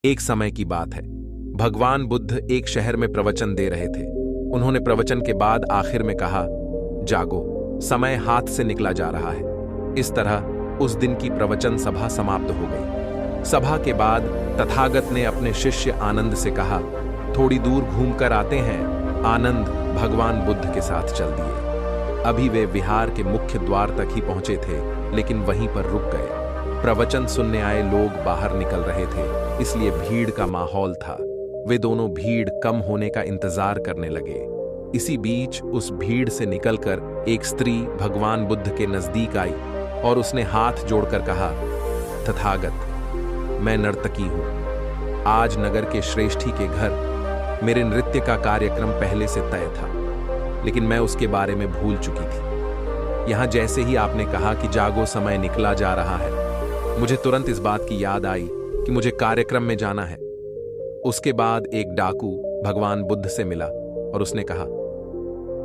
एक समय की बात है। भगवान बुद्ध एक शहर में प्रवचन दे रहे थे। उन्होंने प्रवचन के बाद आखिर में कहा, जागो, समय हाथ से निकला जा रहा है। इस तरह उस दिन की प्रवचन सभा समाप्त हो गई। सभा के बाद तथागत ने अपने शिष्य आनंद से कहा, थोड़ी दूर घूमकर आते हैं। आनंद भगवान बुद्ध के साथ चल दिए। अभी वे विहार के मुख्य द्वार तक ही पहुंचे थे, लेकिन वहीं पर रुक गए। प्रवचन सुनने आए लोग बाहर निकल रहे थे, इसलिए भीड़ का माहौल था। वे दोनों भीड़ कम होने का इंतजार करने लगे। इसी बीच उस भीड़ से निकलकर एक स्त्री भगवान बुद्ध के नजदीक आई और उसने हाथ जोड़कर कहा, तथागत, मैं नर्तकी हूं। आज नगर के श्रेष्ठी के घर मेरे नृत्य का कार्यक्रम पहले से तय था, लेकिन मैं उसके बारे में भूल चुकी थी। यहां जैसे ही आपने कहा कि जागो, समय निकला जा रहा है, मुझे तुरंत इस बात की याद आई कि मुझे कार्यक्रम में जाना है। उसके बाद एक डाकू भगवान बुद्ध से मिला और उसने कहा,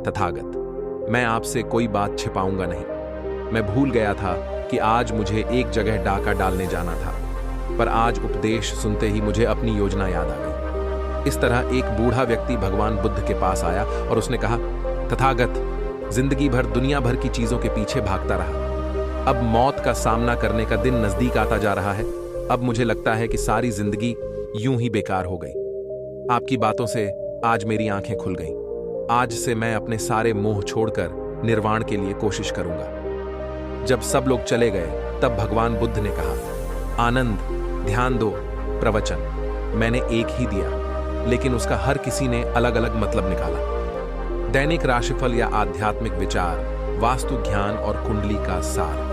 तथागत, मैं आपसे कोई बात छिपाऊंगा नहीं। मैं भूल गया था कि आज मुझे एक जगह डाका डालने जाना था, पर आज उपदेश सुनते ही मुझे अपनी योजना याद आ गई। इस तरह एक बूढ़ा व्यक्ति भगवान बुद्ध के पास आया और उसने कहा, तथागत, जिंदगी भर दुनिया भर की चीजों के पीछे भागता रहा। अब मौत का सामना करने का दिन नजदीक आता जा रहा है। अब मुझे लगता है कि सारी जिंदगी यूं ही बेकार हो गई। आपकी बातों से आज मेरी आंखें खुल गईं। आज से मैं अपने सारे मोह छोड़कर निर्वाण के लिए कोशिश करूंगा। जब सब लोग चले गए, तब भगवान बुद्ध ने कहा, आनंद, ध्यान दो। प्रवचन मैंने एक ही दिया, लेकिन उसका हर किसी ने अलग अलग मतलब निकाला। दैनिक राशिफल या आध्यात्मिक विचार, वास्तु ज्ञान और कुंडली का सार।